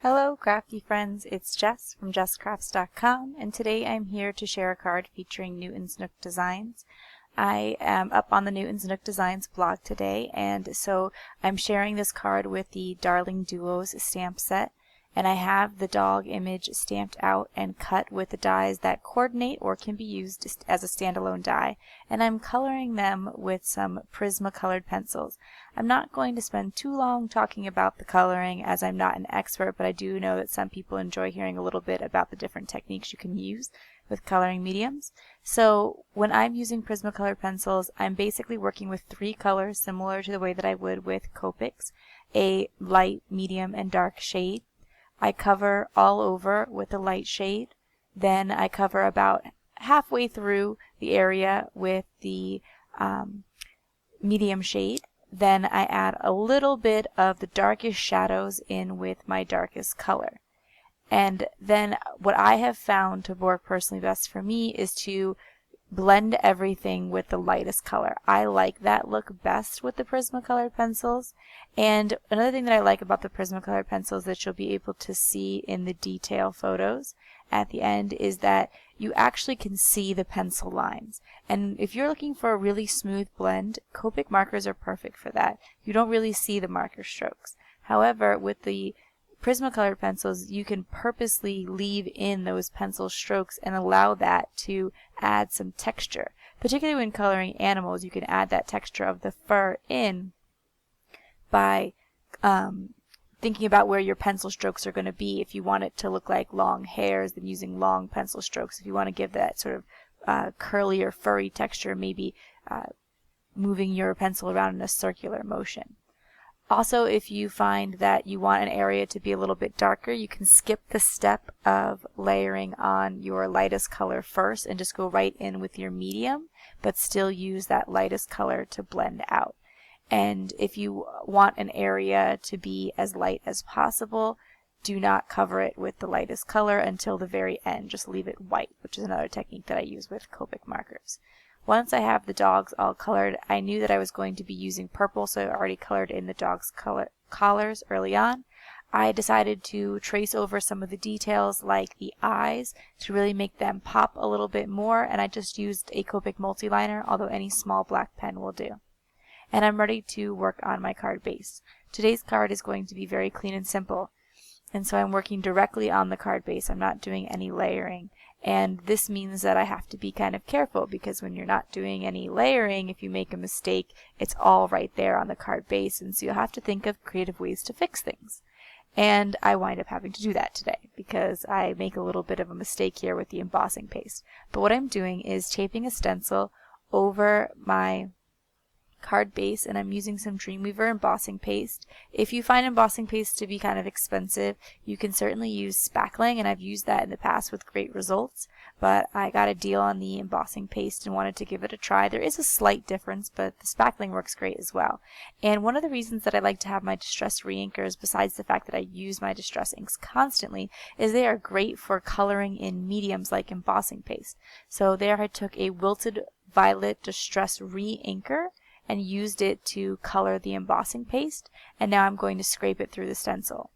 Hello crafty friends, it's Jess from jesscrafts.com, and today I'm here to share a card featuring Newton's Nook Designs. I am up on the Newton's Nook Designs blog today, and so I'm sharing this card with the Darling Duos stamp set, and I have the dog image stamped out and cut with the dies that coordinate or can be used as a standalone die, and I'm coloring them with some Prisma-colored pencils. I'm not going to spend too long talking about the coloring as I'm not an expert, but I do know that some people enjoy hearing a little bit about the different techniques you can use with coloring mediums. So when I'm using Prisma-colored pencils, I'm basically working with three colors similar to the way that I would with Copics, a light, medium, and dark shade. I cover all over with a light shade, then I cover about halfway through the area with the medium shade. Then I add a little bit of the darkest shadows in with my darkest color. And then what I have found to work personally best for me is to blend everything with the lightest color. I like that look best with the Prisma-colored pencils. And another thing that I like about the Prisma-colored pencils that you'll be able to see in the detail photos at the end is that you actually can see the pencil lines. And if you're looking for a really smooth blend, Copic markers are perfect for that. You don't really see the marker strokes. However, with the Prisma-colored pencils, you can purposely leave in those pencil strokes and allow that to add some texture. Particularly when coloring animals, you can add that texture of the fur in by thinking about where your pencil strokes are going to be. If you want it to look like long hairs, then using long pencil strokes. If you want to give that sort of curly or furry texture, maybe moving your pencil around in a circular motion. Also, if you find that you want an area to be a little bit darker, you can skip the step of layering on your lightest color first and just go right in with your medium, but still use that lightest color to blend out. And if you want an area to be as light as possible, do not cover it with the lightest color until the very end. Just leave it white, which is another technique that I use with Copic markers. Once I have the dogs all colored, I knew that I was going to be using purple, so I already colored in the dogs' collars early on. I decided to trace over some of the details like the eyes to really make them pop a little bit more, and I just used a Copic multiliner, although any small black pen will do. And I'm ready to work on my card base. Today's card is going to be very clean and simple, and so I'm working directly on the card base. I'm not doing any layering. And this means that I have to be kind of careful because when you're not doing any layering, if you make a mistake, it's all right there on the card base, and so you'll have to think of creative ways to fix things. And I wind up having to do that today because I make a little bit of a mistake here with the embossing paste. But what I'm doing is taping a stencil over my card base, and I'm using some Dreamweaver embossing paste. If you find embossing paste to be kind of expensive, you can certainly use spackling, and I've used that in the past with great results, but I got a deal on the embossing paste and wanted to give it a try. There is a slight difference, but the spackling works great as well. And one of the reasons that I like to have my distress reinkers, besides the fact that I use my distress inks constantly, is they are great for coloring in mediums like embossing paste. So there I took a Wilted Violet Distress Reinker and used it to color the embossing paste, and now I'm going to scrape it through the stencil.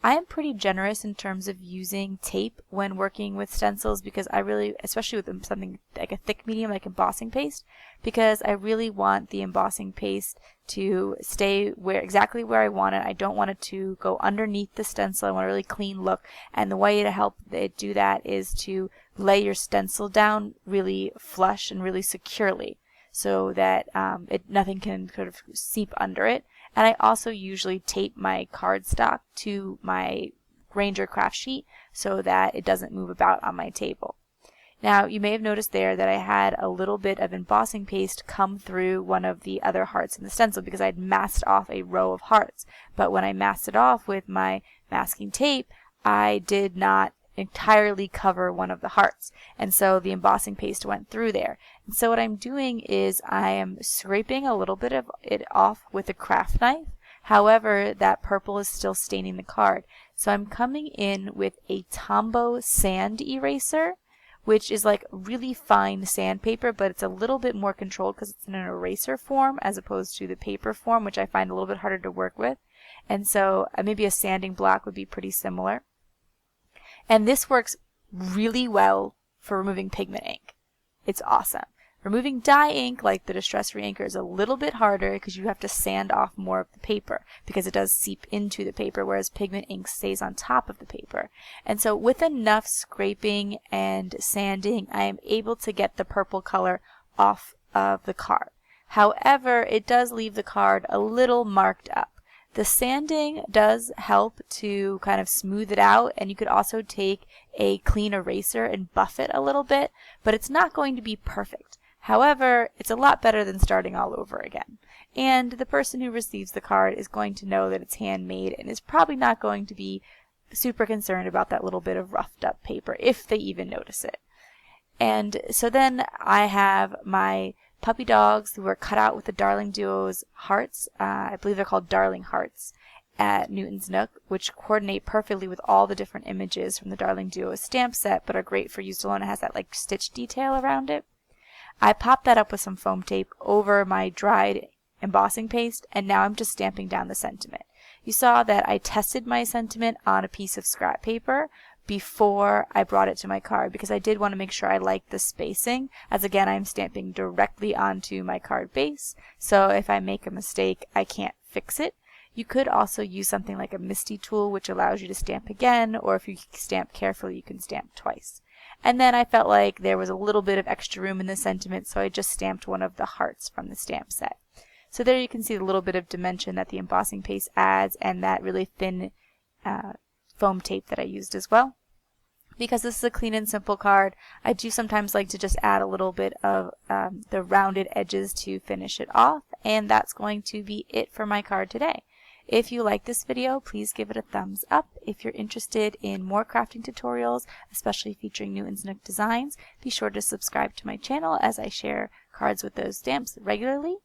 I am pretty generous in terms of using tape when working with stencils because I really, especially with something like a thick medium like embossing paste, because I really want the embossing paste to stay exactly where I want it. I don't want it to go underneath the stencil. I want a really clean look, and the way to help it do that is to lay your stencil down really flush and really securely, so that nothing can sort of seep under it. And I also usually tape my cardstock to my Ranger craft sheet so that it doesn't move about on my table. Now, you may have noticed there that I had a little bit of embossing paste come through one of the other hearts in the stencil because I'd masked off a row of hearts. But when I masked it off with my masking tape, I did not entirely cover one of the hearts, and so the embossing paste went through there. And so what I'm doing is I am scraping a little bit of it off with a craft knife. However, that purple is still staining the card, so I'm coming in with a Tombow sand eraser, which is like really fine sandpaper, but it's a little bit more controlled because it's in an eraser form as opposed to the paper form, which I find a little bit harder to work with. And so maybe a sanding block would be pretty similar. And this works really well for removing pigment ink. It's awesome. Removing dye ink, like the Distress Re-Inker, is a little bit harder because you have to sand off more of the paper because it does seep into the paper, whereas pigment ink stays on top of the paper. And so with enough scraping and sanding, I am able to get the purple color off of the card. However, it does leave the card a little marked up. The sanding does help to kind of smooth it out, and you could also take a clean eraser and buff it a little bit, but it's not going to be perfect. However, it's a lot better than starting all over again. And the person who receives the card is going to know that it's handmade and is probably not going to be super concerned about that little bit of roughed up paper, if they even notice it. And so then I have my puppy dogs who are cut out with the Darling Duo's hearts. I believe they're called Darling Hearts at Newton's Nook, which coordinate perfectly with all the different images from the Darling Duo stamp set, but are great for use alone. It has that like stitch detail around it. I popped that up with some foam tape over my dried embossing paste, and now I'm just stamping down the sentiment. You saw that I tested my sentiment on a piece of scrap paper before I brought it to my card because I did want to make sure I liked the spacing, as again I'm stamping directly onto my card base, so if I make a mistake I can't fix it. You could also use something like a MISTI tool, which allows you to stamp again, or if you stamp carefully you can stamp twice. And then I felt like there was a little bit of extra room in the sentiment, so I just stamped one of the hearts from the stamp set. So there you can see the little bit of dimension that the embossing paste adds, and that really thin foam tape that I used as well. Because this is a clean and simple card, I do sometimes like to just add a little bit of the rounded edges to finish it off, and that's going to be it for my card today. If you like this video, please give it a thumbs up. If you're interested in more crafting tutorials, especially featuring Newton's Nook designs, be sure to subscribe to my channel as I share cards with those stamps regularly.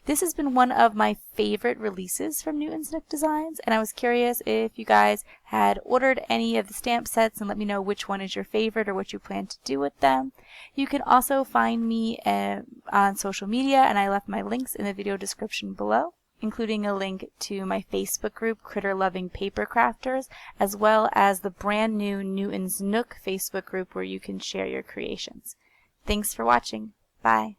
This has been one of my favorite releases from Newton's Nook Designs, and I was curious if you guys had ordered any of the stamp sets and let me know which one is your favorite or what you plan to do with them. You can also find me on social media, and I left my links in the video description below, including a link to my Facebook group, Critter Loving Paper Crafters, as well as the brand new Newton's Nook Facebook group where you can share your creations. Thanks for watching. Bye.